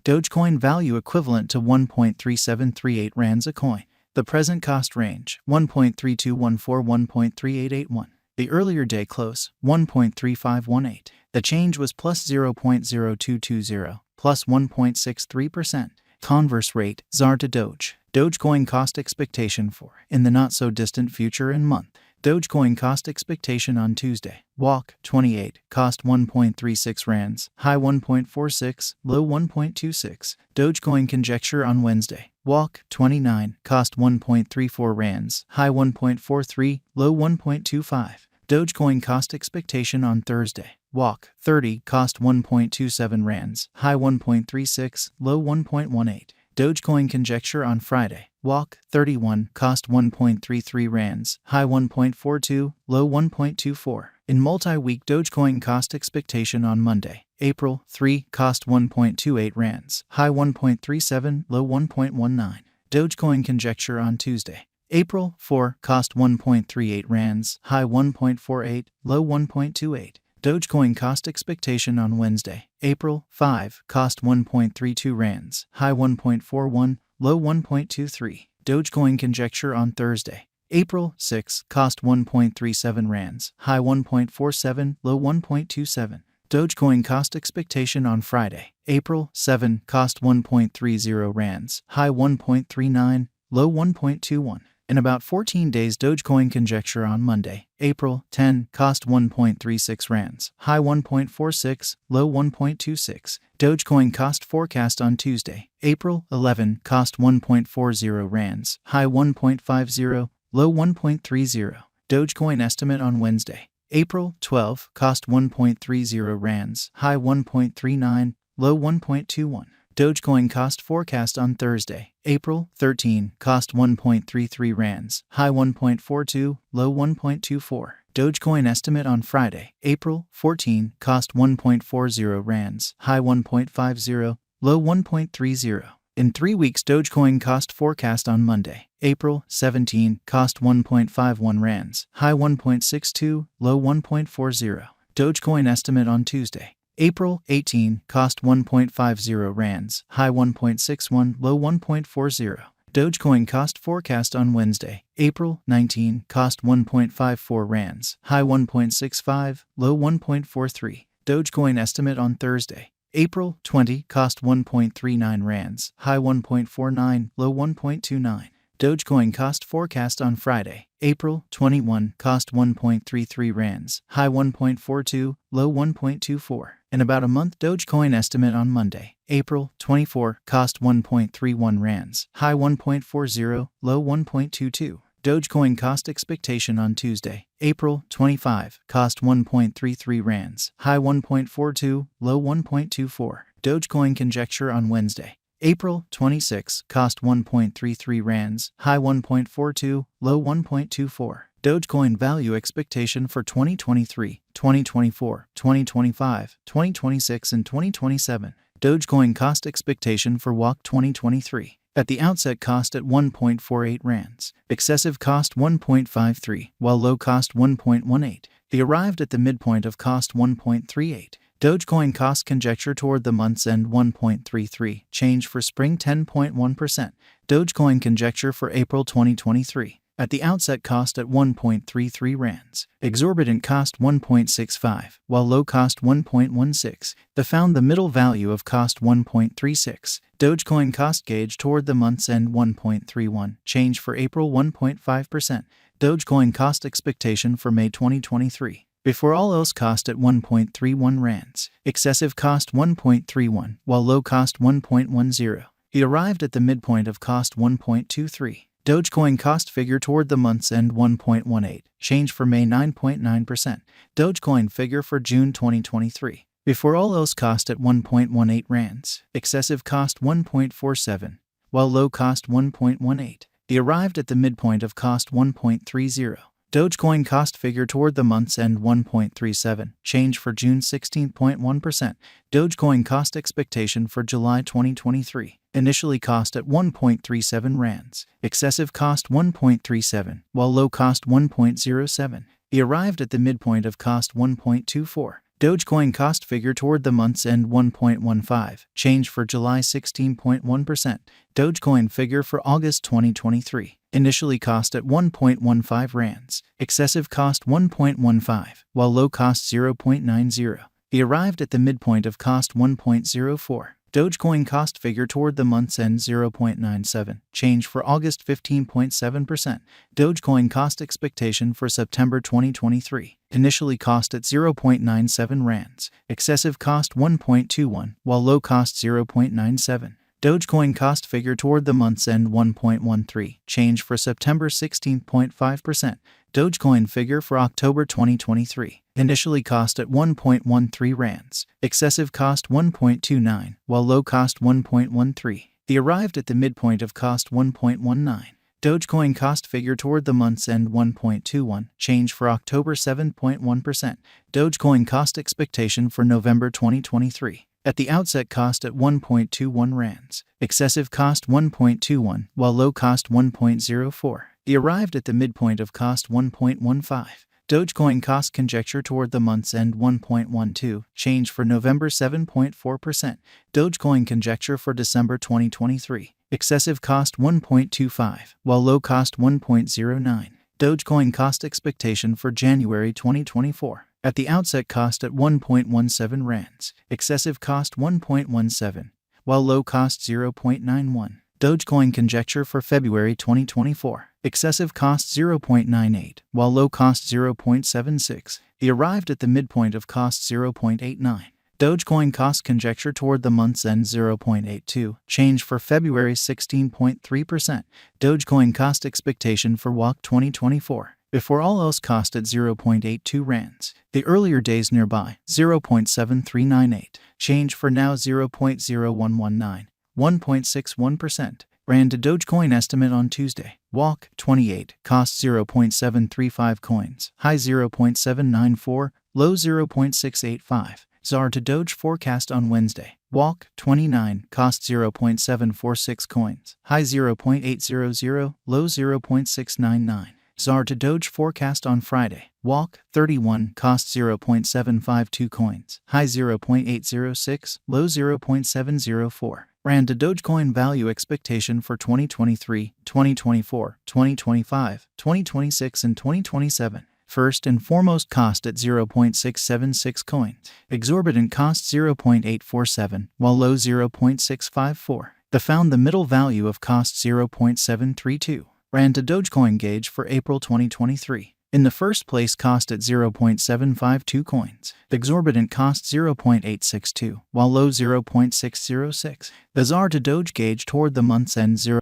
Dogecoin value equivalent to 1.3738 rands a coin. The present cost range, 1.3214–1.3881. The earlier day close, 1.3518. The change was plus 0.0220, plus 1.63%. Converse rate, ZAR to Doge. Dogecoin cost expectation for, in the not-so-distant future and month. Dogecoin cost expectation on Tuesday. Walk, 28, cost 1.36 rands, high 1.46, low 1.26. Dogecoin conjecture on Wednesday. Walk, 29, cost 1.34 rands, high 1.43, low 1.25. Dogecoin cost expectation on Thursday. Walk, 30, cost 1.27 rands, high 1.36, low 1.18. Dogecoin conjecture on Friday. Walk, 31, cost 1.33 rands, high 1.42, low 1.24. In multi-week Dogecoin cost expectation on Monday. April, 3, cost 1.28 rands, high 1.37, low 1.19. Dogecoin conjecture on Tuesday. April, 4, cost 1.38 rands, high 1.48, low 1.28. Dogecoin cost expectation on Wednesday. April, 5, cost 1.32 rands, high 1.41, low 1.23. Dogecoin conjecture on Thursday. April, 6, cost 1.37 rands, high 1.47, low 1.27. Dogecoin cost expectation on Friday. April, 7, cost 1.30 rands, high 1.39, low 1.21. In about 14 days Dogecoin conjecture on Monday. April, 10, cost 1.36 rands, high 1.46, low 1.26. Dogecoin cost forecast on Tuesday. April, 11, cost 1.40 rands, high 1.50, low 1.30. Dogecoin estimate on Wednesday. April, 12, cost 1.30 rands, high 1.39, low 1.21. Dogecoin cost forecast on Thursday. April, 13, cost 1.33 rands, high 1.42, low 1.24. Dogecoin estimate on Friday. April, 14, cost 1.40 rands, high 1.50, low 1.30. In 3 weeks Dogecoin cost forecast on Monday. April, 17, cost 1.51 rands, high 1.62, low 1.40. Dogecoin estimate on Tuesday. April, 18, cost 1.50 rands, high 1.61, low 1.40. Dogecoin cost forecast on Wednesday. April, 19, cost 1.54 rands, high 1.65, low 1.43. Dogecoin estimate on Thursday. April, 20, cost 1.39 rands, high 1.49, low 1.29. Dogecoin cost forecast on Friday. April, 21, cost 1.33 rands, high 1.42, low 1.24. In about a month Dogecoin estimate on Monday. April, 24, cost 1.31 rands, high 1.40, low 1.22. Dogecoin cost expectation on Tuesday. April, 25, cost 1.33 rands, high 1.42, low 1.24. Dogecoin conjecture on Wednesday. April, 26, cost 1.33 rands, high 1.42, low 1.24. Dogecoin value expectation for 2023, 2024, 2025, 2026, and 2027. Dogecoin cost expectation for walk 2023. At the outset cost at 1.48 rands. Excessive cost 1.53, while low cost 1.18. The arrived at the midpoint of cost 1.38. Dogecoin cost conjecture toward the month's end 1.33, change for spring 10.1%. Dogecoin conjecture for April 2023. At the outset cost at 1.33 rands. Exorbitant cost 1.65, while low cost 1.16. The found the middle value of cost 1.36. Dogecoin cost gauge toward the month's end 1.31, change for April 1.5%. Dogecoin cost expectation for May 2023. Before all else cost at 1.31 rands. Excessive cost 1.31, while low cost 1.10. He arrived at the midpoint of cost 1.23. Dogecoin cost figure toward the month's end 1.18, change for May 9.9%. Dogecoin figure for June 2023. Before all else cost at 1.18 rands. Excessive cost 1.47, while low cost 1.18. He arrived at the midpoint of cost 1.30. Dogecoin cost figure toward the month's end 1.37, change for June 16.1%. Dogecoin cost expectation for July 2023. Initially cost at 1.37 rands. Excessive cost 1.37, while low cost 1.07. He arrived at the midpoint of cost 1.24. Dogecoin cost figure toward the month's end 1.15, change for July 16.1%. Dogecoin figure for August 2023. Initially cost at 1.15 rands, excessive cost 1.15, while low cost 0.90. He arrived at the midpoint of cost 1.04. Dogecoin cost figure toward the month's end 0.97, change for August 15.7%. Dogecoin cost expectation for September 2023. Initially cost at 0.97 rands, excessive cost 1.21, while low cost 0.97. Dogecoin cost figure toward the month's end 1.13, change for September 16.5%. Dogecoin figure for October 2023. Initially cost at 1.13 rands, excessive cost 1.29, while low cost 1.13. He arrived at the midpoint of cost 1.19. Dogecoin cost figure toward the month's end 1.21, change for October 7.1%. Dogecoin cost expectation for November 2023. At the outset cost at 1.21 rands, excessive cost 1.21, while low cost 1.04. He arrived at the midpoint of cost 1.15. Dogecoin cost conjecture toward the month's end 1.12, change for November 7.4%. Dogecoin conjecture for December 2023. Excessive cost 1.25, while low cost 1.09. Dogecoin cost expectation for January 2024. At the outset cost at 1.17 rands, excessive cost 1.17, while low cost 0.91. Dogecoin conjecture for February 2024. Excessive cost 0.98, while low cost 0.76. He arrived at the midpoint of cost 0.89. Dogecoin cost conjecture toward the month's end 0.82, change for February 16.3%. Dogecoin cost expectation for WAC 2024. Before all else cost at 0.82 rands. The earlier days nearby, 0.7398. Change for now 0.0119. 1.61%. Rand to Dogecoin estimate on Tuesday. WAC 28, cost 0.735 coins, high 0.794, low 0.685. ZAR to Doge forecast on Wednesday. WAC 29, cost 0.746 coins, high 0.800, low 0.699. ZAR to Doge forecast on Friday. WAC 31, cost 0.752 coins, high 0.806, low 0.704. Rand to Dogecoin value expectation for 2023, 2024, 2025, 2026, and 2027. First and foremost cost at 0.676 coins. Exorbitant cost 0.847, while low 0.654. The found the middle value of cost 0.732. Rand to Dogecoin gauge for April 2023. In the first place cost at 0.752 coins. Exorbitant cost 0.862, while low 0.606. The ZAR to Doge gauge toward the month's end 0.